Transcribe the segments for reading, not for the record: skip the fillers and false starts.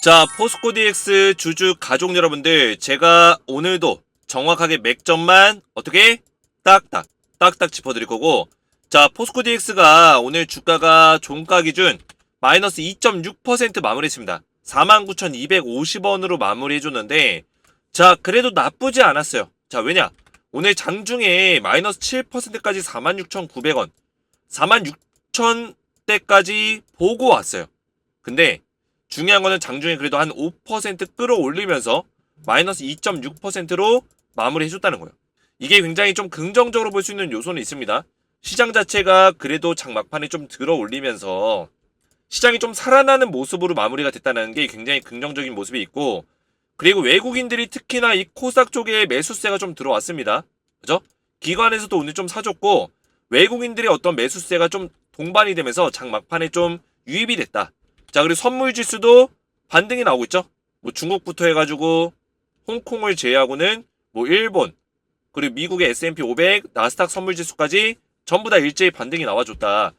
자, 포스코 DX 주주 가족 여러분들, 제가 오늘도 정확하게 맥점만 어떻게 딱딱 짚어드릴 거고, 자, 포스코 DX가 오늘 주가가 종가 기준 마이너스 2.6% 마무리했습니다. 49,250원으로 마무리해줬는데, 자, 그래도 나쁘지 않았어요. 자, 왜냐? 오늘 장중에 마이너스 7%까지 46,900원, 46,000대까지 보고 왔어요. 근데 중요한 거는 장중에 그래도 한 5% 끌어올리면서 마이너스 2.6%로 마무리해줬다는 거예요. 이게 굉장히 좀 긍정적으로 볼 수 있는 요소는 있습니다. 시장 자체가 그래도 장 막판에 좀 들어올리면서 시장이 좀 살아나는 모습으로 마무리가 됐다는 게 굉장히 긍정적인 모습이 있고, 그리고 외국인들이 특히나 이 코스닥 쪽에 매수세가 좀 들어왔습니다. 그죠? 기관에서도 오늘 좀 사줬고, 외국인들의 어떤 매수세가 좀 동반이 되면서 장 막판에 좀 유입이 됐다. 자, 그리고 선물 지수도 반등이 나오고 있죠. 뭐 중국부터 해가지고 홍콩을 제외하고는 뭐 일본, 그리고 미국의 S&P 500, 나스닥 선물 지수까지 전부 다 일제히 반등이 나와줬다.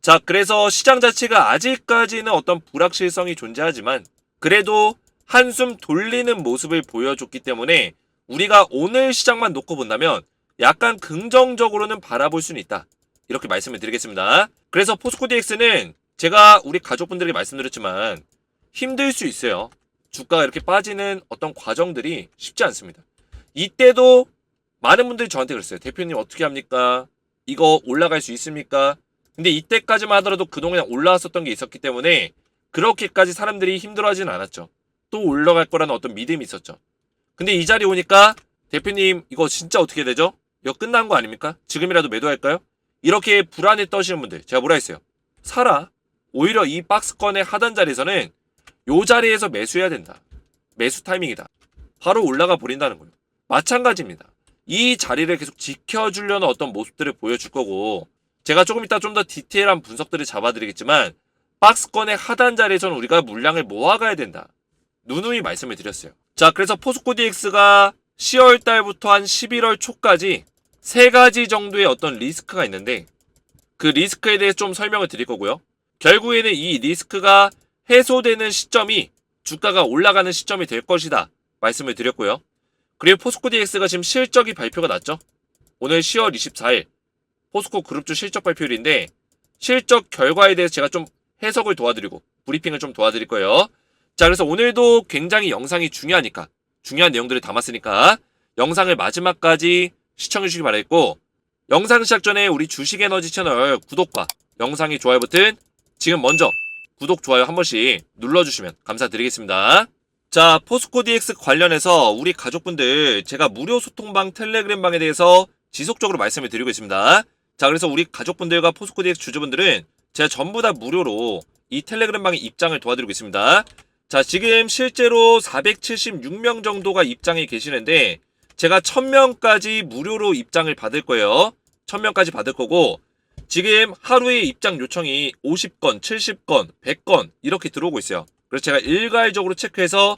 자, 그래서 시장 자체가 아직까지는 어떤 불확실성이 존재하지만 그래도 한숨 돌리는 모습을 보여줬기 때문에 우리가 오늘 시장만 놓고 본다면 약간 긍정적으로는 바라볼 수는 있다. 이렇게 말씀을 드리겠습니다. 그래서 포스코 DX는 제가 우리 가족분들에게 말씀드렸지만 힘들 수 있어요. 주가가 이렇게 빠지는 어떤 과정들이 쉽지 않습니다. 이때도 많은 분들이 저한테 그랬어요. 대표님 어떻게 합니까? 이거 올라갈 수 있습니까? 근데 이때까지만 하더라도 그동안 올라왔었던 게 있었기 때문에 그렇게까지 사람들이 힘들어하지는 않았죠. 또 올라갈 거라는 어떤 믿음이 있었죠. 근데 이 자리에 오니까 대표님 이거 진짜 어떻게 되죠? 이거 끝난 거 아닙니까? 지금이라도 매도할까요? 이렇게 불안에 떠시는 분들, 제가 뭐라 했어요? 사라. 오히려 이 박스권의 하단 자리에서는 요 자리에서 매수해야 된다. 매수 타이밍이다. 바로 올라가 버린다는 거예요. 마찬가지입니다. 이 자리를 계속 지켜주려는 어떤 모습들을 보여줄 거고, 제가 조금 이따 좀 더 디테일한 분석들을 잡아드리겠지만 박스권의 하단 자리에서는 우리가 물량을 모아가야 된다. 누누이 말씀을 드렸어요. 자, 그래서 포스코 DX가 10월 달부터 한 11월 초까지 3가지 정도의 어떤 리스크가 있는데 그 리스크에 대해서 좀 설명을 드릴 거고요. 결국에는 이 리스크가 해소되는 시점이 주가가 올라가는 시점이 될 것이다. 말씀을 드렸고요. 그리고 포스코 DX가 지금 실적이 발표가 났죠. 오늘 10월 24일 포스코 그룹주 실적 발표일인데 실적 결과에 대해서 제가 좀 해석을 도와드리고 브리핑을 좀 도와드릴 거예요. 자, 그래서 오늘도 굉장히 영상이 중요하니까, 중요한 내용들을 담았으니까 영상을 마지막까지 시청해주시기 바라겠고, 영상 시작 전에 우리 주식에너지 채널 구독과 영상의 좋아요 버튼 지금 먼저 구독, 좋아요 한 번씩 눌러주시면 감사드리겠습니다. 자, 포스코 DX 관련해서 우리 가족분들 제가 무료 소통방 텔레그램방에 대해서 지속적으로 말씀을 드리고 있습니다. 자, 그래서 우리 가족분들과 포스코 DX 주주분들은 제가 전부 다 무료로 이 텔레그램방에 입장을 도와드리고 있습니다. 자, 지금 실제로 476명 정도가 입장해 계시는데 제가 1000명까지 무료로 입장을 받을 거예요. 1000명까지 받을 거고, 지금 하루에 입장 요청이 50건, 70건, 100건 이렇게 들어오고 있어요. 그래서 제가 일괄적으로 체크해서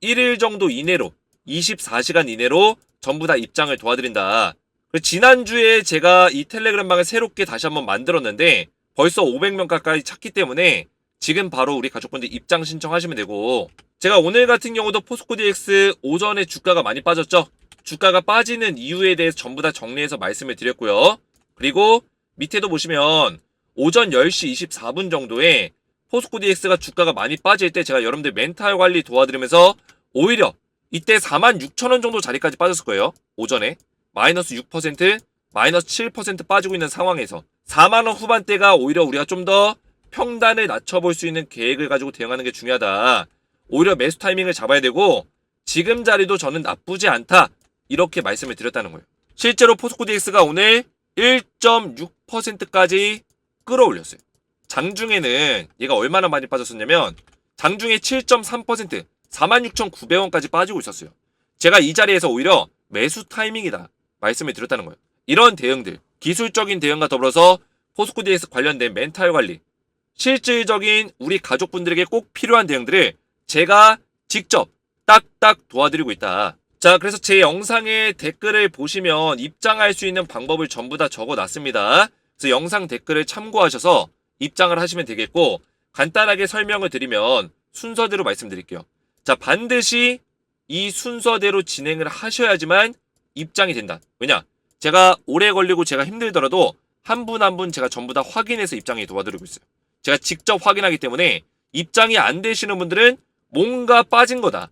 1일 정도 이내로, 24시간 이내로 전부 다 입장을 도와드린다. 지난주에 제가 이 텔레그램방을 새롭게 다시 한번 만들었는데 벌써 500명 가까이 찼기 때문에 지금 바로 우리 가족분들 입장 신청하시면 되고, 제가 오늘 같은 경우도 포스코 DX 오전에 주가가 많이 빠졌죠. 주가가 빠지는 이유에 대해서 전부 다 정리해서 말씀을 드렸고요. 그리고 밑에도 보시면 오전 10시 24분 정도에 포스코 DX가 주가가 많이 빠질 때 제가 여러분들 멘탈 관리 도와드리면서 오히려 이때 46,000원 정도 자리까지 빠졌을 거예요. 오전에 마이너스 6%, 마이너스 7% 빠지고 있는 상황에서 4만원 후반대가 오히려 우리가 좀 더 평단을 낮춰볼 수 있는 계획을 가지고 대응하는 게 중요하다. 오히려 매수 타이밍을 잡아야 되고 지금 자리도 저는 나쁘지 않다. 이렇게 말씀을 드렸다는 거예요. 실제로 포스코 DX가 오늘 1.6%까지 끌어올렸어요. 장중에는 얘가 얼마나 많이 빠졌었냐면 장중에 7.3%, 46,900원까지 빠지고 있었어요. 제가 이 자리에서 오히려 매수 타이밍이다 말씀을 드렸다는 거예요. 이런 대응들, 기술적인 대응과 더불어서 포스코 DX 관련된 멘탈 관리, 실질적인 우리 가족분들에게 꼭 필요한 대응들을 제가 직접 딱딱 도와드리고 있다. 자, 그래서 제 영상의 댓글을 보시면 입장할 수 있는 방법을 전부 다 적어놨습니다. 그래서 영상 댓글을 참고하셔서 입장을 하시면 되겠고, 간단하게 설명을 드리면 순서대로 말씀드릴게요. 자, 반드시 이 순서대로 진행을 하셔야지만 입장이 된다. 왜냐? 제가 오래 걸리고 제가 힘들더라도 한 분 한 분 제가 전부 다 확인해서 입장에 도와드리고 있어요. 제가 직접 확인하기 때문에 입장이 안 되시는 분들은 뭔가 빠진 거다.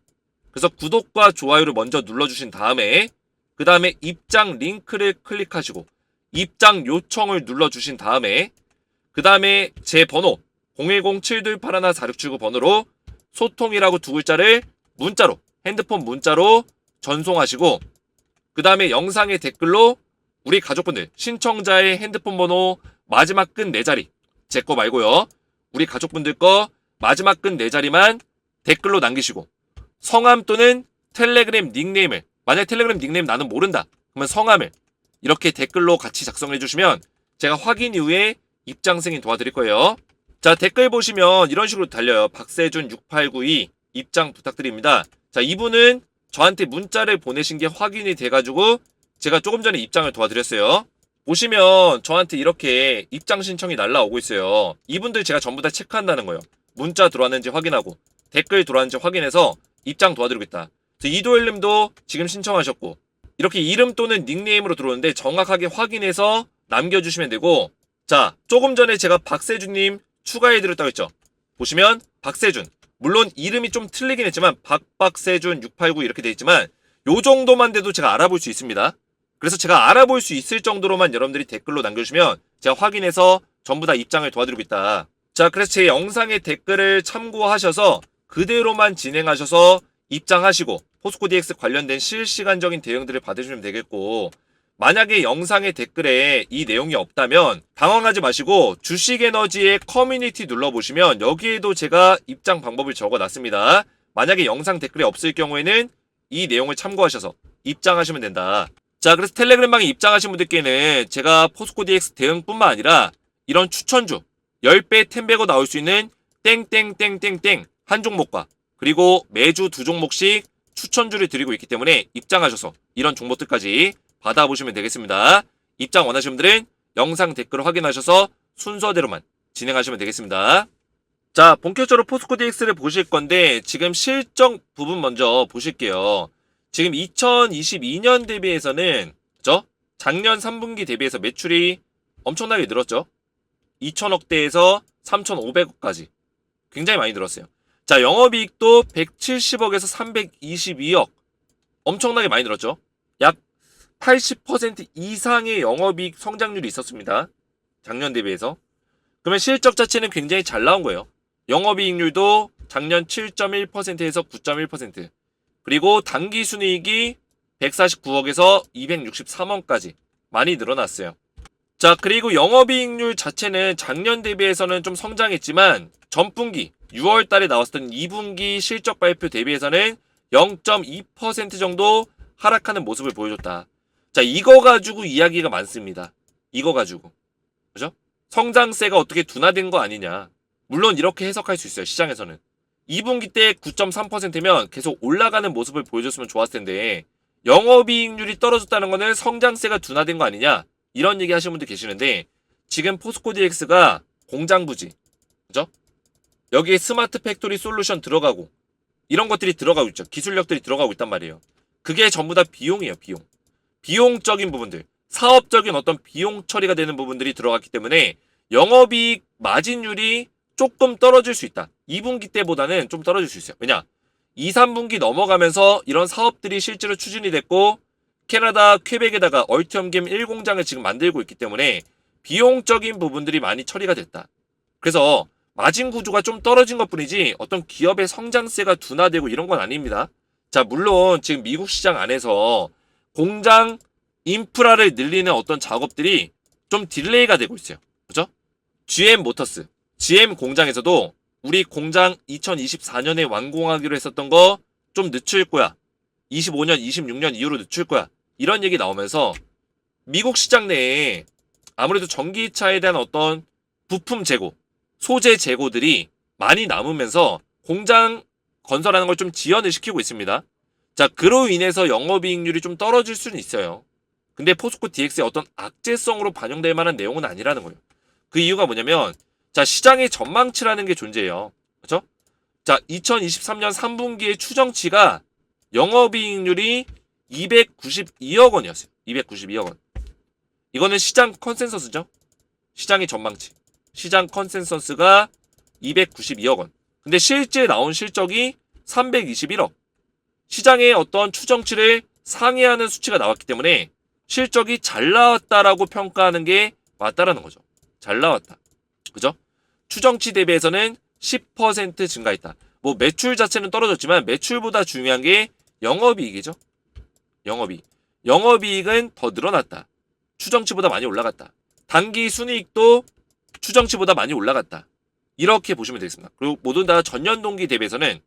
그래서 구독과 좋아요를 먼저 눌러주신 다음에 그 다음에 입장 링크를 클릭하시고 입장 요청을 눌러주신 다음에 그 다음에 제 번호 010-7281-4679 번호로 소통이라고 두 글자를 문자로 핸드폰 문자로 전송하시고 그 다음에 영상의 댓글로 우리 가족분들 신청자의 핸드폰 번호 마지막 끝 4자리 제 거 말고요. 우리 가족분들 거 마지막 끝 4자리만 댓글로 남기시고 성함 또는 텔레그램 닉네임을 만약 텔레그램 닉네임 나는 모른다 그러면 성함을 이렇게 댓글로 같이 작성해 주시면 제가 확인 이후에 입장 승인 도와드릴 거예요. 자, 댓글 보시면 이런 식으로 달려요. 박세준 6892 입장 부탁드립니다. 자, 이분은 저한테 문자를 보내신 게 확인이 돼가지고 제가 조금 전에 입장을 도와드렸어요. 보시면 저한테 이렇게 입장 신청이 날라오고 있어요. 이분들 제가 전부 다 체크한다는 거예요. 문자 들어왔는지 확인하고 댓글 들어왔는지 확인해서 입장 도와드리고 있다. 이도엘님도 지금 신청하셨고 이렇게 이름 또는 닉네임으로 들어오는데 정확하게 확인해서 남겨주시면 되고 자, 조금 전에 제가 박세준님 추가해드렸다고 했죠. 보시면 박세준 물론 이름이 좀 틀리긴 했지만 박세준 689 이렇게 돼 있지만 요 정도만 돼도 제가 알아볼 수 있습니다. 그래서 제가 알아볼 수 있을 정도로만 여러분들이 댓글로 남겨주시면 제가 확인해서 전부 다 입장을 도와드리고 있다. 자, 그래서 제 영상의 댓글을 참고하셔서 그대로만 진행하셔서 입장하시고 포스코DX 관련된 실시간적인 대응들을 받으시면 되겠고 만약에 영상의 댓글에 이 내용이 없다면 당황하지 마시고 주식에너지의 커뮤니티 눌러보시면 여기에도 제가 입장 방법을 적어놨습니다. 만약에 영상 댓글이 없을 경우에는 이 내용을 참고하셔서 입장하시면 된다. 자, 그래서 텔레그램방에 입장하신 분들께는 제가 포스코DX 대응뿐만 아니라 이런 추천주 10배 10배고 나올 수 있는 땡땡땡땡땡 한 종목과 그리고 매주 2종목씩 추천주를 드리고 있기 때문에 입장하셔서 이런 종목들까지 받아보시면 되겠습니다. 입장 원하시는 분들은 영상 댓글을 확인하셔서 순서대로만 진행하시면 되겠습니다. 자, 본격적으로 포스코DX를 보실 건데 지금 실적 부분 먼저 보실게요. 지금 2022년 대비해서는 그죠? 작년 3분기 대비해서 매출이 엄청나게 늘었죠. 2천억대에서 3,500억까지 굉장히 많이 늘었어요. 자, 영업이익도 170억에서 322억 엄청나게 많이 늘었죠. 약 80% 이상의 영업이익 성장률이 있었습니다. 작년 대비해서. 그러면 실적 자체는 굉장히 잘 나온 거예요. 영업이익률도 작년 7.1%에서 9.1% 그리고 당기순이익이 149억에서 263억까지 많이 늘어났어요. 자, 그리고 영업이익률 자체는 작년 대비해서는 좀 성장했지만 전분기 6월 달에 나왔던 2분기 실적 발표 대비해서는 0.2% 정도 하락하는 모습을 보여줬다. 자, 이거 가지고 이야기가 많습니다. 이거 가지고. 그죠? 성장세가 어떻게 둔화된 거 아니냐. 물론 이렇게 해석할 수 있어요. 시장에서는. 2분기 때 9.3%면 계속 올라가는 모습을 보여줬으면 좋았을 텐데 영업이익률이 떨어졌다는 거는 성장세가 둔화된 거 아니냐. 이런 얘기 하시는 분들 계시는데 지금 포스코DX가 공장부지. 그죠? 여기에 스마트 팩토리 솔루션 들어가고 이런 것들이 들어가고 있죠. 기술력들이 들어가고 있단 말이에요. 그게 전부 다 비용이에요. 비용. 비용적인 부분들. 사업적인 어떤 비용 처리가 되는 부분들이 들어갔기 때문에 영업이익 마진율이 조금 떨어질 수 있다. 2분기 때보다는 좀 떨어질 수 있어요. 왜냐? 2, 3분기 넘어가면서 이런 사업들이 실제로 추진이 됐고 캐나다 퀘벡에다가 얼티엄겜 1공장을 지금 만들고 있기 때문에 비용적인 부분들이 많이 처리가 됐다. 그래서 마진 구조가 좀 떨어진 것뿐이지 어떤 기업의 성장세가 둔화되고 이런 건 아닙니다. 자, 물론 지금 미국 시장 안에서 공장 인프라를 늘리는 어떤 작업들이 좀 딜레이가 되고 있어요. 그죠? GM 모터스, GM 공장에서도 우리 공장 2024년에 완공하기로 했었던 거 좀 늦출 거야. 25년, 26년 이후로 늦출 거야. 이런 얘기 나오면서 미국 시장 내에 아무래도 전기차에 대한 어떤 부품 재고, 소재 재고들이 많이 남으면서 공장 건설하는 걸 좀 지연을 시키고 있습니다. 자, 그로 인해서 영업이익률이 좀 떨어질 수는 있어요. 근데 포스코DX의 어떤 악재성으로 반영될 만한 내용은 아니라는 거예요. 그 이유가 뭐냐면 자, 시장의 전망치라는 게 존재해요. 그렇죠? 자, 2023년 3분기의 추정치가 영업이익률이 292억 원이었어요. 292억 원. 이거는 시장 컨센서스죠. 시장의 전망치. 시장 컨센서스가 292억 원. 근데 실제 나온 실적이 321억. 시장의 어떤 추정치를 상회하는 수치가 나왔기 때문에 실적이 잘 나왔다라고 평가하는 게 맞다라는 거죠. 잘 나왔다. 그죠? 추정치 대비해서는 10% 증가했다. 뭐 매출 자체는 떨어졌지만 매출보다 중요한 게 영업이익이죠. 영업이익. 영업이익은 더 늘어났다. 추정치보다 많이 올라갔다. 단기 순이익도 추정치보다 많이 올라갔다. 이렇게 보시면 되겠습니다. 그리고 모두 다 전년 동기 대비해서는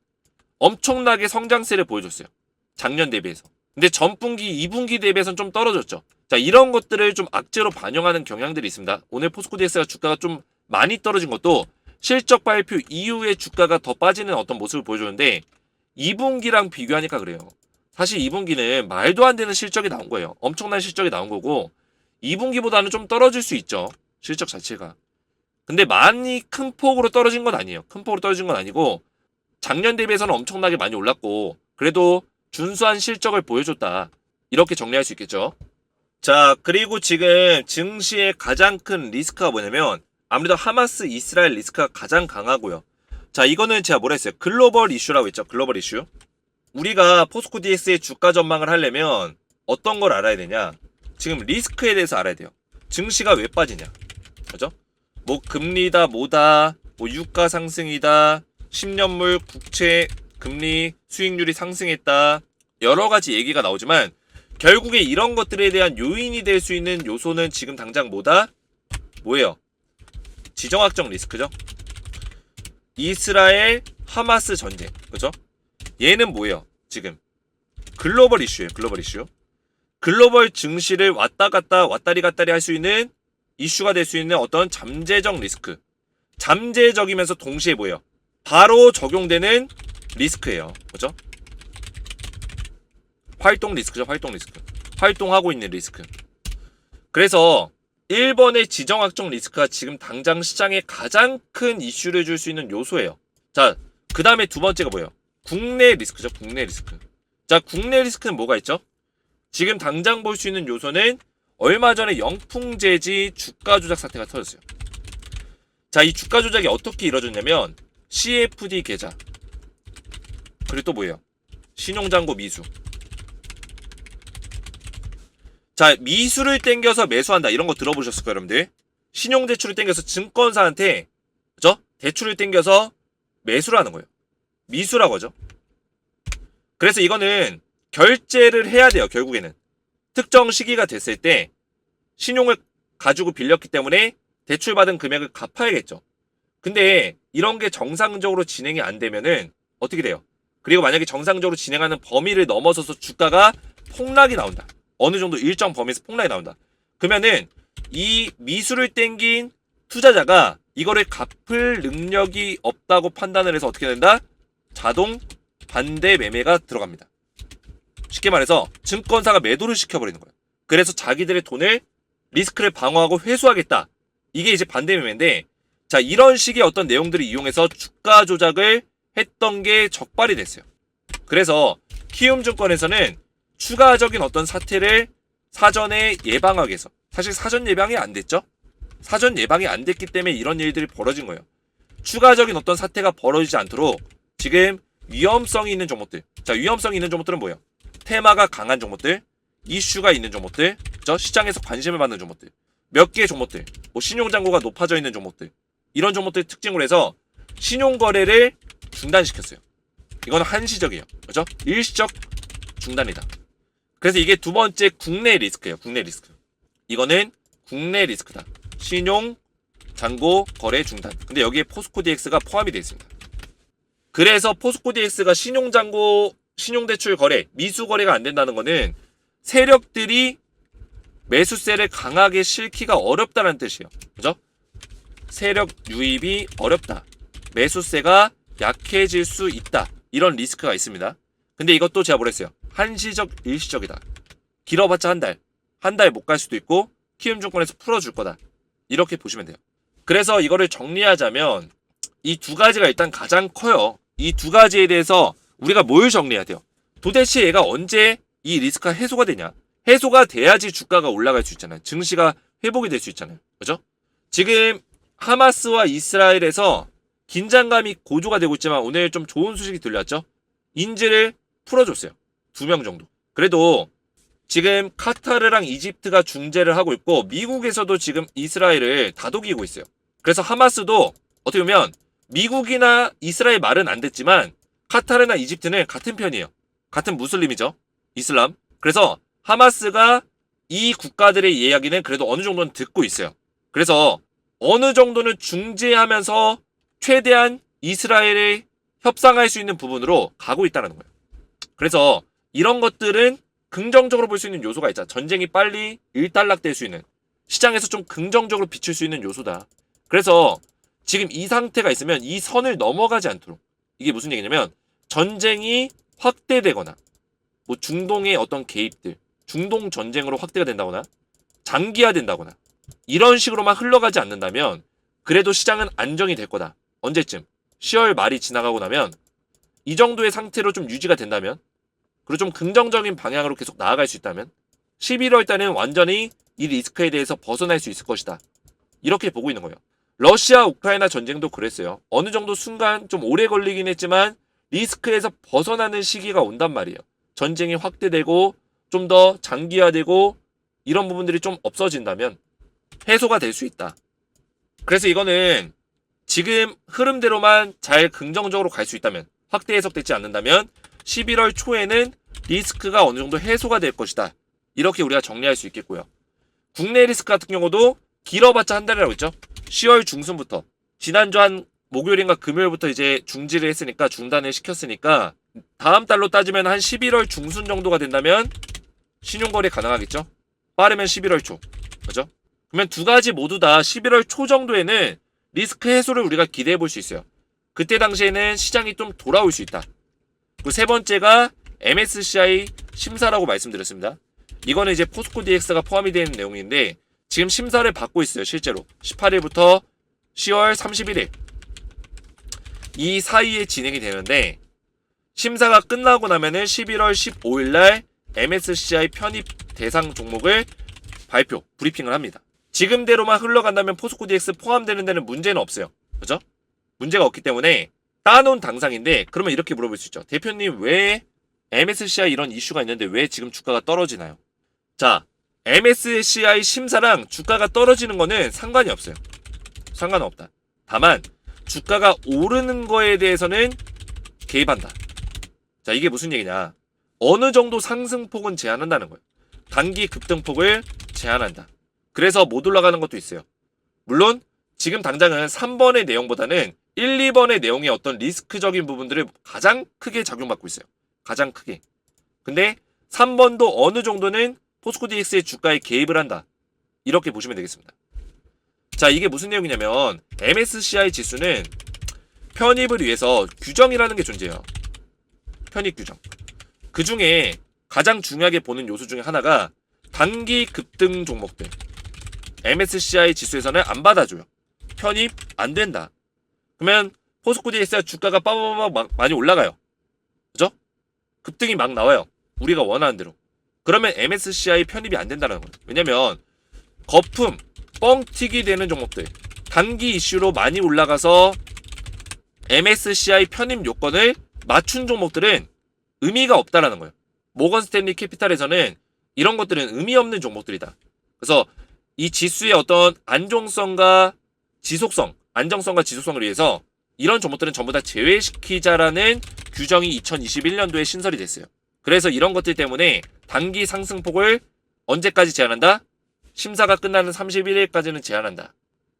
엄청나게 성장세를 보여줬어요. 작년 대비해서. 근데 전분기, 2분기 대비해서는 좀 떨어졌죠. 자, 이런 것들을 좀 악재로 반영하는 경향들이 있습니다. 오늘 포스코DX가 주가가 좀 많이 떨어진 것도 실적 발표 이후에 주가가 더 빠지는 어떤 모습을 보여주는데 2분기랑 비교하니까 그래요. 사실 2분기는 말도 안 되는 실적이 나온 거예요. 엄청난 실적이 나온 거고 2분기보다는 좀 떨어질 수 있죠. 실적 자체가. 근데 많이 큰 폭으로 떨어진 건 아니에요. 큰 폭으로 떨어진 건 아니고 작년 대비해서는 엄청나게 많이 올랐고 그래도 준수한 실적을 보여줬다. 이렇게 정리할 수 있겠죠. 자, 그리고 지금 증시의 가장 큰 리스크가 뭐냐면 아무래도 하마스 이스라엘 리스크가 가장 강하고요. 자, 이거는 제가 뭐라 했어요? 글로벌 이슈라고 했죠. 글로벌 이슈. 우리가 포스코DX의 주가 전망을 하려면 어떤 걸 알아야 되냐? 지금 리스크에 대해서 알아야 돼요. 증시가 왜 빠지냐? 그죠? 뭐 금리다 뭐다 뭐 유가 상승이다 10년물 국채 금리 수익률이 상승했다 여러 가지 얘기가 나오지만 결국에 이런 것들에 대한 요인이 될 수 있는 요소는 지금 당장 뭐다? 뭐예요? 지정학적 리스크죠. 이스라엘 하마스 전쟁. 그죠? 얘는 뭐예요? 지금 글로벌 이슈예요. 글로벌 이슈. 글로벌 증시를 왔다 갔다 왔다리 갔다리 할 수 있는 이슈가 될 수 있는 어떤 잠재적 리스크. 잠재적이면서 동시에 뭐예요? 바로 적용되는 리스크예요. 그죠? 활동 리스크죠. 활동 리스크. 활동하고 있는 리스크. 그래서 1번의 지정학적 리스크가 지금 당장 시장에 가장 큰 이슈를 줄 수 있는 요소예요. 자, 그 다음에 두 번째가 뭐예요? 국내 리스크죠. 국내 리스크. 자, 국내 리스크는 뭐가 있죠? 지금 당장 볼 수 있는 요소는 얼마 전에 영풍재지 주가 조작 사태가 터졌어요. 자, 이 주가 조작이 어떻게 이루어졌냐면 CFD 계좌 그리고 또 뭐예요? 신용잔고 미수. 자, 미수를 땡겨서 매수한다 이런 거 들어보셨을 거예요, 여러분들. 신용대출을 땡겨서 증권사한테 그죠? 대출을 땡겨서 매수를 하는 거예요. 미수라고 하죠. 그래서 이거는 결제를 해야 돼요. 결국에는 특정 시기가 됐을 때 신용을 가지고 빌렸기 때문에 대출받은 금액을 갚아야겠죠. 근데 이런 게 정상적으로 진행이 안 되면은 어떻게 돼요? 그리고 만약에 정상적으로 진행하는 범위를 넘어서서 주가가 폭락이 나온다. 어느 정도 일정 범위에서 폭락이 나온다. 그러면은 이 미수를 땡긴 투자자가 이거를 갚을 능력이 없다고 판단을 해서 어떻게 된다? 자동 반대 매매가 들어갑니다. 쉽게 말해서 증권사가 매도를 시켜버리는 거예요. 그래서 자기들의 돈을 리스크를 방어하고 회수하겠다. 이게 이제 반대 매매인데 자, 이런 식의 어떤 내용들을 이용해서 주가 조작을 했던 게 적발이 됐어요. 그래서 키움증권에서는 추가적인 어떤 사태를 사전에 예방하기 위해서 사실 사전 예방이 안 됐죠. 사전 예방이 안 됐기 때문에 이런 일들이 벌어진 거예요. 추가적인 어떤 사태가 벌어지지 않도록 지금 위험성이 있는 종목들. 자, 위험성이 있는 종목들은 뭐예요? 테마가 강한 종목들, 이슈가 있는 종목들, 그죠? 시장에서 관심을 받는 종목들, 몇 개의 종목들, 뭐 신용잔고가 높아져 있는 종목들, 이런 종목들 특징으로 해서 신용거래를 중단시켰어요. 이건 한시적이에요. 그죠? 일시적 중단이다. 그래서 이게 두 번째 국내 리스크예요. 국내 리스크. 이거는 국내 리스크다. 신용잔고 거래 중단. 근데 여기에 포스코DX가 포함이 되어 있습니다. 그래서 포스코DX가 신용잔고, 신용대출 거래, 미수 거래가 안 된다는 거는 세력들이 매수세를 강하게 실기가 어렵다는 뜻이에요. 그죠? 세력 유입이 어렵다. 매수세가 약해질 수 있다. 이런 리스크가 있습니다. 근데 이것도 제가 뭐랬어요? 한시적, 일시적이다. 길어봤자 한 달. 한 달 못 갈 수도 있고 키움증권에서 풀어줄 거다. 이렇게 보시면 돼요. 그래서 이거를 정리하자면 이 두 가지가 일단 가장 커요. 이 두 가지에 대해서 우리가 뭘 정리해야 돼요? 도대체 얘가 언제 이 리스크가 해소가 되냐? 해소가 돼야지 주가가 올라갈 수 있잖아요. 증시가 회복이 될 수 있잖아요. 그죠? 지금 하마스와 이스라엘에서 긴장감이 고조가 되고 있지만 오늘 좀 좋은 소식이 들려왔죠? 인질을 풀어줬어요. 2명 정도. 그래도 지금 카타르랑 이집트가 중재를 하고 있고 미국에서도 지금 이스라엘을 다독이고 있어요. 그래서 하마스도 어떻게 보면 미국이나 이스라엘 말은 안 됐지만 카타르나 이집트는 같은 편이에요. 같은 무슬림이죠. 이슬람. 그래서 하마스가 이 국가들의 이야기는 그래도 어느 정도는 듣고 있어요. 그래서 어느 정도는 중재하면서 최대한 이스라엘에 협상할 수 있는 부분으로 가고 있다는 거예요. 그래서 이런 것들은 긍정적으로 볼 수 있는 요소가 있잖아. 전쟁이 빨리 일단락될 수 있는, 시장에서 좀 긍정적으로 비칠 수 있는 요소다. 그래서 지금 이 상태가 있으면 이 선을 넘어가지 않도록, 이게 무슨 얘기냐면 전쟁이 확대되거나 뭐 중동의 어떤 개입들, 중동 전쟁으로 확대가 된다거나 장기화된다거나 이런 식으로만 흘러가지 않는다면 그래도 시장은 안정이 될 거다. 언제쯤? 10월 말이 지나가고 나면 이 정도의 상태로 좀 유지가 된다면, 그리고 좀 긍정적인 방향으로 계속 나아갈 수 있다면 11월 달에는 완전히 이 리스크에 대해서 벗어날 수 있을 것이다. 이렇게 보고 있는 거예요. 러시아 우크라이나 전쟁도 그랬어요. 어느 정도 순간 좀 오래 걸리긴 했지만 리스크에서 벗어나는 시기가 온단 말이에요. 전쟁이 확대되고 좀 더 장기화되고 이런 부분들이 좀 없어진다면 해소가 될 수 있다. 그래서 이거는 지금 흐름대로만 잘 긍정적으로 갈 수 있다면, 확대 해석되지 않는다면 11월 초에는 리스크가 어느 정도 해소가 될 것이다. 이렇게 우리가 정리할 수 있겠고요. 국내 리스크 같은 경우도 길어봤자 한 달이라고 했죠. 10월 중순부터, 지난주 한 목요일인가 금요일부터 이제 중지를 했으니까, 중단을 시켰으니까 다음 달로 따지면 한 11월 중순 정도가 된다면 신용거래 가능하겠죠. 빠르면 11월 초. 그죠? 그러면 두 가지 모두 다 11월 초 정도에는 리스크 해소를 우리가 기대해 볼 수 있어요. 그때 당시에는 시장이 좀 돌아올 수 있다. 그리고 세 번째가 MSCI 심사라고 말씀드렸습니다. 이거는 이제 포스코 DX가 포함이 되는 내용인데 지금 심사를 받고 있어요. 실제로 18일부터 10월 31일 이 사이에 진행이 되는데, 심사가 끝나고 나면은 11월 15일 날 MSCI 편입 대상 종목을 발표, 브리핑을 합니다. 지금대로만 흘러간다면 포스코 DX 포함되는 데는 문제는 없어요. 그죠? 문제가 없기 때문에 따놓은 당상인데, 그러면 이렇게 물어볼 수 있죠. 대표님, 왜 MSCI 이런 이슈가 있는데 왜 지금 주가가 떨어지나요? 자, MSCI 심사랑 주가가 떨어지는 거는 상관이 없어요. 상관은 없다. 다만 주가가 오르는 거에 대해서는 개입한다. 자, 이게 무슨 얘기냐? 어느 정도 상승폭은 제한한다는 거예요. 단기 급등폭을 제한한다. 그래서 못 올라가는 것도 있어요. 물론 지금 당장은 3번의 내용보다는 1, 2번의 내용의 어떤 리스크적인 부분들을 가장 크게 작용받고 있어요. 가장 크게. 근데 3번도 어느 정도는 포스코 DX의 주가에 개입을 한다. 이렇게 보시면 되겠습니다. 자, 이게 무슨 내용이냐면 MSCI 지수는 편입을 위해서 규정이라는 게 존재해요. 편입 규정. 그 중에 가장 중요하게 보는 요소 중에 하나가 단기 급등 종목들. MSCI 지수에서는 안 받아줘요. 편입 안 된다. 그러면 포스코 DX가 주가가 빠바바바 많이 올라가요. 그죠? 급등이 막 나와요. 우리가 원하는 대로. 그러면 MSCI 편입이 안 된다는 거예요. 왜냐면 거품, 뻥튀기 되는 종목들, 단기 이슈로 많이 올라가서 MSCI 편입 요건을 맞춘 종목들은 의미가 없다라는 거예요. 모건 스탠리 캐피탈에서는 이런 것들은 의미 없는 종목들이다. 그래서 이 지수의 어떤 안정성과 지속성을 위해서 이런 종목들은 전부 다 제외시키자라는 규정이 2021년도에 신설이 됐어요. 그래서 이런 것들 때문에 단기 상승폭을 언제까지 제한한다? 심사가 끝나는 31일까지는 제한한다.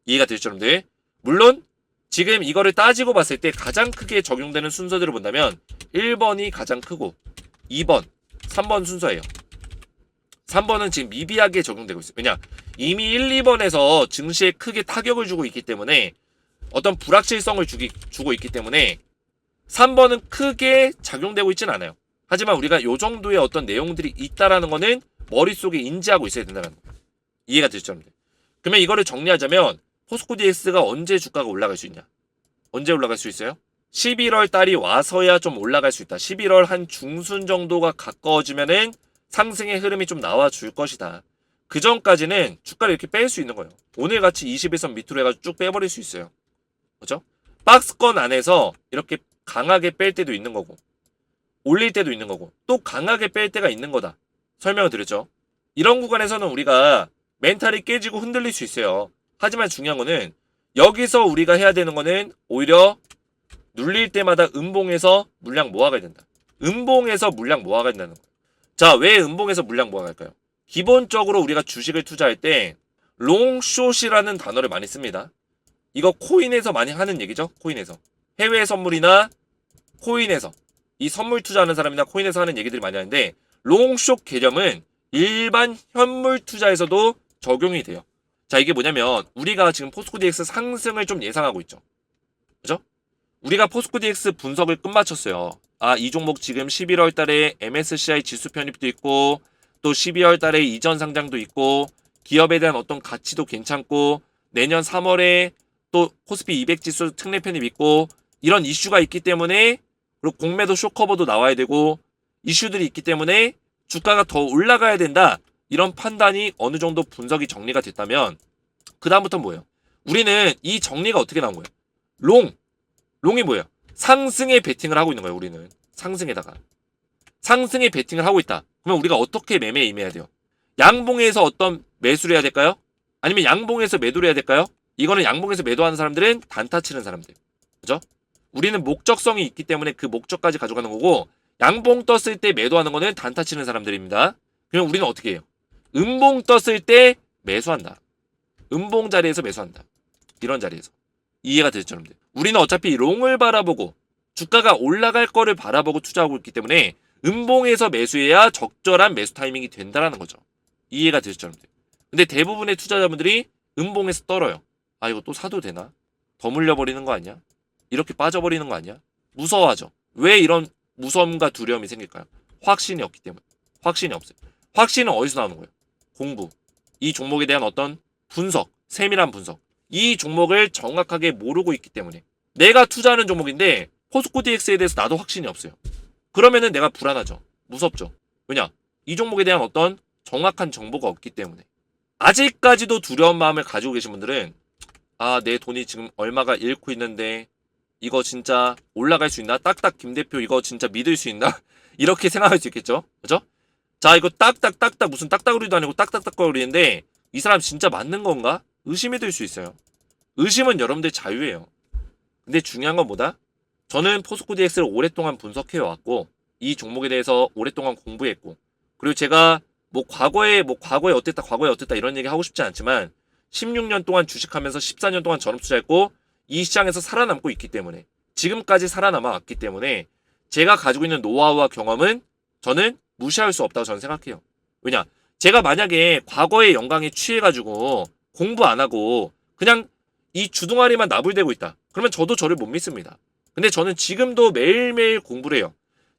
이해가 되죠, 여러분들? 물론 지금 이거를 따지고 봤을 때 가장 크게 적용되는 순서대로 본다면 1번이 가장 크고 2번, 3번 순서예요. 3번은 지금 미비하게 적용되고 있어요. 왜냐? 이미 1, 2번에서 증시에 크게 타격을 주고 있기 때문에 어떤 불확실성을 주고 있기 때문에 3번은 크게 작용되고 있진 않아요. 하지만 우리가 요 정도의 어떤 내용들이 있다라는 거는 머릿속에 인지하고 있어야 된다는 거예요. 이해가 되죠, 여러분들? 그러면 이거를 정리하자면 포스코 DX가 언제 주가가 올라갈 수 있냐? 언제 올라갈 수 있어요? 11월 달이 와서야 좀 올라갈 수 있다. 11월 한 중순 정도가 가까워지면은 상승의 흐름이 좀 나와줄 것이다. 그 전까지는 주가를 이렇게 뺄 수 있는 거예요. 오늘 같이 21선 밑으로 해가지고 쭉 빼버릴 수 있어요. 그죠? 박스권 안에서 이렇게 강하게 뺄 때도 있는 거고, 올릴 때도 있는 거고, 또 강하게 뺄 때가 있는 거다. 설명을 드렸죠. 이런 구간에서는 우리가 멘탈이 깨지고 흔들릴 수 있어요. 하지만 중요한 거는 여기서 우리가 해야 되는 거는 오히려 눌릴 때마다 음봉에서 물량 모아가야 된다. 음봉에서 물량 모아가야 된다는 거예요. 자, 왜 음봉에서 물량 모아갈까요? 기본적으로 우리가 주식을 투자할 때 롱숏이라는 단어를 많이 씁니다. 이거 코인에서 많이 하는 얘기죠. 코인에서. 해외 선물이나 코인에서 이 선물 투자하는 사람이나 코인에서 하는 얘기들이 많이 하는데 롱숏 개념은 일반 현물 투자에서도 적용이 돼요. 자, 이게 뭐냐면 우리가 지금 포스코 DX 상승을 좀 예상하고 있죠. 그죠? 우리가 포스코 DX 분석을 끝마쳤어요. 아, 이 종목 지금 11월 달에 MSCI 지수 편입도 있고 또 12월 달에 이전 상장도 있고 기업에 대한 어떤 가치도 괜찮고 내년 3월에 또 코스피 200 지수 특례 편입 있고 이런 이슈가 있기 때문에 그리고 공매도 쇼커버도 나와야 되고 이슈들이 있기 때문에 주가가 더 올라가야 된다. 이런 판단이 어느 정도 분석이 정리가 됐다면 그 다음부터 뭐예요? 우리는 이 정리가 어떻게 나온 거예요? 롱이 뭐예요? 상승에 베팅을 하고 있는 거예요. 우리는 상승에다가 상승에 베팅을 하고 있다. 그러면 우리가 어떻게 매매에 임해야 돼요? 양봉에서 어떤 매수를 해야 될까요? 아니면 양봉에서 매도를 해야 될까요? 이거는 양봉에서 매도하는 사람들은 단타 치는 사람들. 그죠? 우리는 목적성이 있기 때문에 그 목적까지 가져가는 거고 양봉 떴을 때 매도하는 거는 단타 치는 사람들입니다. 그러면 우리는 어떻게 해요? 음봉 떴을 때 매수한다. 음봉 자리에서 매수한다. 이런 자리에서. 이해가 되죠, 여러분들? 우리는 어차피 롱을 바라보고 주가가 올라갈 거를 바라보고 투자하고 있기 때문에 음봉에서 매수해야 적절한 매수 타이밍이 된다라는 거죠. 이해가 되죠, 여러분들? 근데 대부분의 투자자분들이 음봉에서 떨어요. 아, 이거 또 사도 되나? 더 물려버리는 거 아니야? 이렇게 빠져버리는 거 아니야? 무서워하죠. 왜 이런 무서움과 두려움이 생길까요? 확신이 없기 때문에. 확신이 없어요. 확신은 어디서 나오는 거예요? 공부. 이 종목에 대한 어떤 분석, 세밀한 분석. 이 종목을 정확하게 모르고 있기 때문에. 내가 투자하는 종목인데 포스코 DX에 대해서 나도 확신이 없어요. 그러면은 내가 불안하죠. 무섭죠. 왜냐? 이 종목에 대한 어떤 정확한 정보가 없기 때문에. 아직까지도 두려운 마음을 가지고 계신 분들은 아, 내 돈이 지금 얼마가 잃고 있는데 이거 진짜 올라갈 수 있나? 딱딱 김 대표 이거 진짜 믿을 수 있나? 이렇게 생각할 수 있겠죠? 그죠? 자, 이거 딱딱 무슨 딱딱거리도 아니고 딱딱거리는데 이 사람 진짜 맞는 건가? 의심이 들 수 있어요. 의심은 여러분들 자유예요. 근데 중요한 건 뭐다? 저는 포스코 DX를 오랫동안 분석해 왔고 이 종목에 대해서 오랫동안 공부했고 그리고 제가 과거에 어땠다 이런 얘기 하고 싶지 않지만 16년 동안 주식하면서 14년 동안 전업 투자했고 이 시장에서 살아남고 있기 때문에 지금까지 살아남아 왔기 때문에 제가 가지고 있는 노하우와 경험은 저는 무시할 수 없다고 저는 생각해요. 왜냐? 제가 만약에 과거의 영광에 취해가지고 공부 안 하고 그냥 이 주둥아리만 나불대고 있다. 그러면 저도 저를 못 믿습니다. 근데 저는 지금도 매일매일 공부를 해요.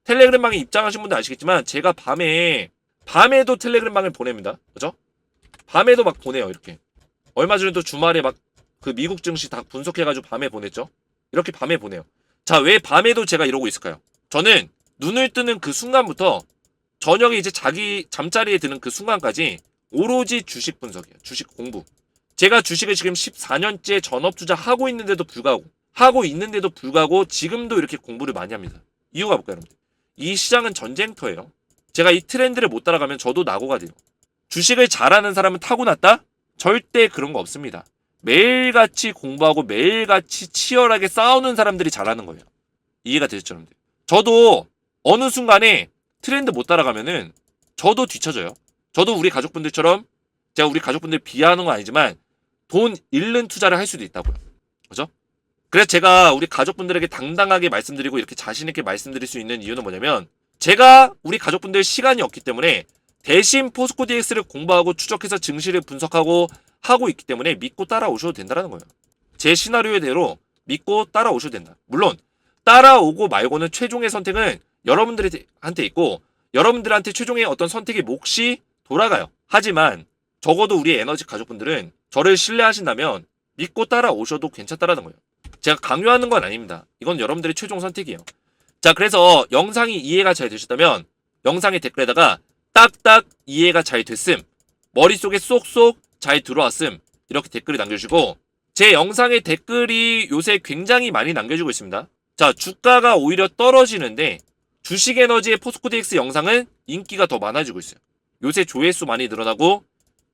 텔레그램방에 입장하신 분들 아시겠지만 제가 밤에도 텔레그램방을 보냅니다. 그죠? 밤에도 막 보내요. 이렇게. 얼마 전에도 주말에 막 그 미국 증시 다 분석해가지고 밤에 보냈죠. 이렇게 밤에 보내요. 자, 왜 밤에도 제가 이러고 있을까요? 저는 눈을 뜨는 그 순간부터 저녁에 이제 자기 잠자리에 드는 그 순간까지 오로지 주식 분석이에요. 주식 공부. 제가 주식을 지금 14년째 전업 투자하고 있는데도 불구하고 지금도 이렇게 공부를 많이 합니다. 이유가 뭘까요, 여러분들? 이 시장은 전쟁터예요. 제가 이 트렌드를 못 따라가면 저도 낙오가 돼요. 주식을 잘하는 사람은 타고났다? 절대 그런 거 없습니다. 매일같이 공부하고 매일같이 치열하게 싸우는 사람들이 잘하는 거예요. 이해가 되셨죠, 여러분들? 저도 어느 순간에 트렌드 못 따라가면은 저도 뒤쳐져요. 저도 우리 가족분들처럼 제가 우리 가족분들 비하하는 건 아니지만 돈 잃는 투자를 할 수도 있다고요. 그죠? 그래서 제가 우리 가족분들에게 당당하게 말씀드리고 이렇게 자신있게 말씀드릴 수 있는 이유는 뭐냐면 제가 우리 가족분들 시간이 없기 때문에 대신 포스코 DX를 공부하고 추적해서 증시를 분석하고 하고 있기 때문에 믿고 따라오셔도 된다는 거예요. 제 시나리오대로 믿고 따라오셔도 된다. 물론 따라오고 말고는 최종의 선택은 여러분들한테 있고 여러분들한테 최종의 어떤 선택의 몫이 돌아가요. 하지만 적어도 우리 에너지 가족분들은 저를 신뢰하신다면 믿고 따라오셔도 괜찮다라는 거예요. 제가 강요하는 건 아닙니다. 이건 여러분들의 최종 선택이에요. 자, 그래서 영상이 이해가 잘 되셨다면 영상의 댓글에다가 딱딱 이해가 잘 됐음, 머릿속에 쏙쏙 잘 들어왔음, 이렇게 댓글을 남겨주시고, 제 영상의 댓글이 요새 굉장히 많이 남겨주고 있습니다. 자, 주가가 오히려 떨어지는데 주식에너지의 포스코DX 영상은 인기가 더 많아지고 있어요. 요새 조회수 많이 늘어나고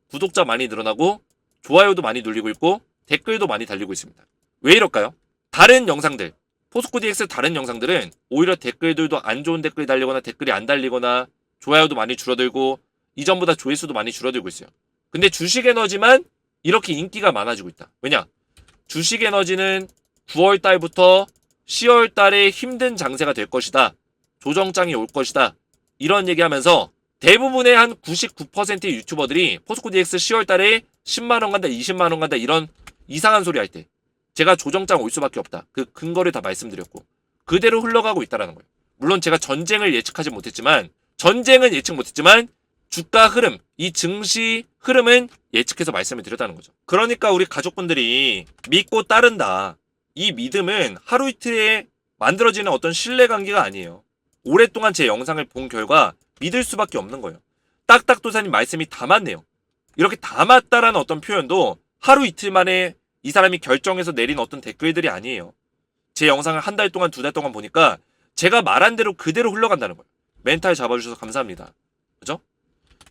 구독자 많이 늘어나고 좋아요도 많이 눌리고 있고 댓글도 많이 달리고 있습니다. 왜 이럴까요? 다른 영상들, 포스코DX 다른 영상들은 오히려 댓글들도 안 좋은 댓글이 달리거나 댓글이 안 달리거나 좋아요도 많이 줄어들고 이전보다 조회수도 많이 줄어들고 있어요. 근데 주식에너지만 이렇게 인기가 많아지고 있다. 왜냐? 주식에너지는 9월 달부터 10월 달에 힘든 장세가 될 것이다. 조정장이 올 것이다. 이런 얘기하면서 대부분의 한 99%의 유튜버들이 포스코DX 10월 달에 10만원 간다, 20만원 간다 이런 이상한 소리 할 때 제가 조정장 올 수밖에 없다. 그 근거를 다 말씀드렸고 그대로 흘러가고 있다는 거예요. 물론 제가 전쟁을 예측하지 못했지만 전쟁은 예측 못했지만 주가 흐름, 이 증시 흐름은 예측해서 말씀을 드렸다는 거죠. 그러니까 우리 가족분들이 믿고 따른다. 이 믿음은 하루 이틀에 만들어지는 어떤 신뢰관계가 아니에요. 오랫동안 제 영상을 본 결과 믿을 수밖에 없는 거예요. 딱딱도사님 말씀이 다 맞네요. 이렇게 다 맞다라는 어떤 표현도 하루 이틀 만에 이 사람이 결정해서 내린 어떤 댓글들이 아니에요. 제 영상을 한 달 동안, 두 달 동안 보니까 제가 말한 대로 그대로 흘러간다는 거예요. 멘탈 잡아주셔서 감사합니다. 그죠?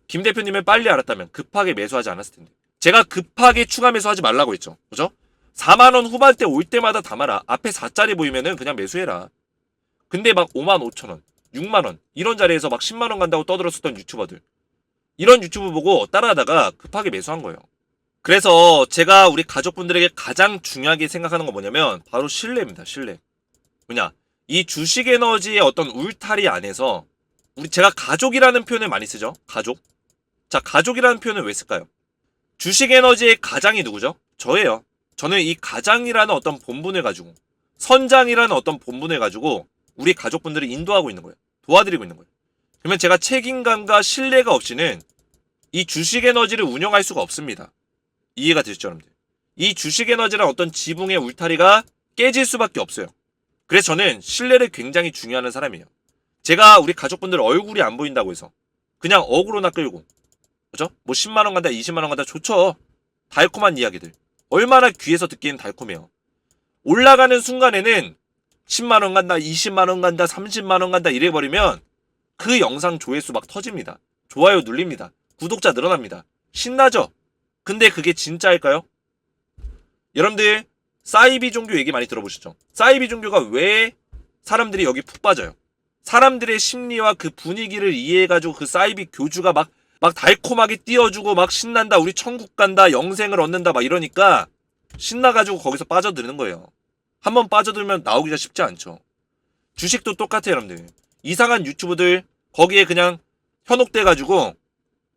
김 대표님을 빨리 알았다면 급하게 매수하지 않았을 텐데. 제가 급하게 추가 매수하지 말라고 했죠. 그죠? 4만원 후반대 올 때마다 담아라. 앞에 4짜리 보이면은 그냥 매수해라. 근데 막 5만 5천원, 6만원 이런 자리에서 막 10만원 간다고 떠들었었던 유튜버들. 이런 유튜브 보고 따라하다가 급하게 매수한 거예요. 그래서 제가 우리 가족분들에게 가장 중요하게 생각하는 건 뭐냐면 바로 신뢰입니다. 신뢰. 뭐냐? 이 주식에너지의 어떤 울타리 안에서 제가 가족이라는 표현을 많이 쓰죠. 가족. 자, 가족이라는 표현을 왜 쓸까요? 주식에너지의 가장이 누구죠? 저예요. 저는 이 가장이라는 어떤 본분을 가지고 선장이라는 어떤 본분을 가지고 우리 가족분들을 인도하고 있는 거예요. 도와드리고 있는 거예요. 그러면 제가 책임감과 신뢰가 없이는 이 주식에너지를 운영할 수가 없습니다. 이해가 되시죠, 여러분들? 이 주식에너지란 어떤 지붕의 울타리가 깨질 수밖에 없어요. 그래서 저는 신뢰를 굉장히 중요하는 사람이에요. 제가 우리 가족분들 얼굴이 안 보인다고 해서 그냥 어그로나 끌고, 그죠? 뭐 10만원 간다, 20만원 간다, 좋죠. 달콤한 이야기들. 얼마나 귀에서 듣기엔 달콤해요. 올라가는 순간에는 10만원 간다, 20만원 간다, 30만원 간다 이래버리면 그 영상 조회수 막 터집니다. 좋아요 눌립니다. 구독자 늘어납니다. 신나죠? 근데 그게 진짜일까요? 여러분들 사이비 종교 얘기 많이 들어보셨죠? 사이비 종교가 왜 사람들이 여기 푹 빠져요? 사람들의 심리와 그 분위기를 이해해가지고 그 사이비 교주가 막 달콤하게 띄워주고 막 신난다, 우리 천국 간다, 영생을 얻는다 막 이러니까 신나가지고 거기서 빠져드는 거예요. 한번 빠져들면 나오기가 쉽지 않죠. 주식도 똑같아요, 여러분들. 이상한 유튜브들 거기에 그냥 현혹돼가지고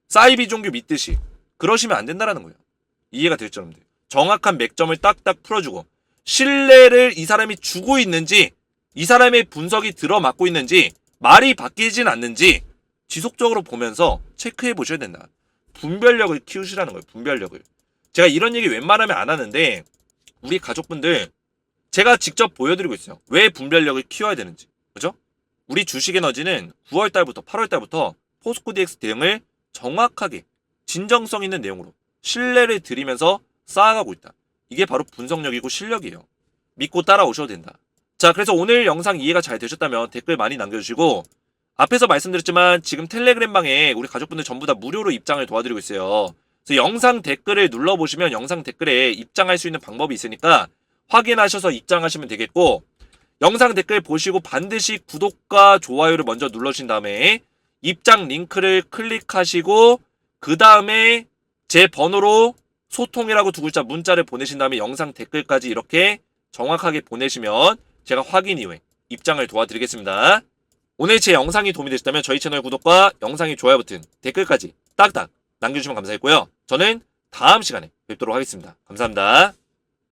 사이비 종교 믿듯이 그러시면 안 된다라는 거예요. 이해가 됐죠, 여러분들? 정확한 맥점을 딱딱 풀어주고 신뢰를 이 사람이 주고 있는지, 이 사람의 분석이 들어맞고 있는지, 말이 바뀌진 않는지 지속적으로 보면서 체크해 보셔야 된다. 분별력을 키우시라는 거예요. 분별력을. 제가 이런 얘기 웬만하면 안 하는데 우리 가족분들 제가 직접 보여드리고 있어요. 왜 분별력을 키워야 되는지. 그죠? 우리 주식에너지는 9월 달부터 8월 달부터 포스코DX 대응을 정확하게 진정성 있는 내용으로 신뢰를 드리면서 쌓아가고 있다. 이게 바로 분석력이고 실력이에요. 믿고 따라오셔도 된다. 자, 그래서 오늘 영상 이해가 잘 되셨다면 댓글 많이 남겨주시고, 앞에서 말씀드렸지만 지금 텔레그램 방에 우리 가족분들 전부 다 무료로 입장을 도와드리고 있어요. 그래서 영상 댓글을 눌러보시면 영상 댓글에 입장할 수 있는 방법이 있으니까 확인하셔서 입장하시면 되겠고, 영상 댓글 보시고 반드시 구독과 좋아요를 먼저 눌러주신 다음에 입장 링크를 클릭하시고 그 다음에 제 번호로 소통이라고 두 글자 문자를 보내신 다음에 영상 댓글까지 이렇게 정확하게 보내시면 제가 확인 이후에 입장을 도와드리겠습니다. 오늘 제 영상이 도움이 되셨다면 저희 채널 구독과 영상의 좋아요 버튼, 댓글까지 딱딱 남겨주시면 감사하겠고요. 저는 다음 시간에 뵙도록 하겠습니다. 감사합니다.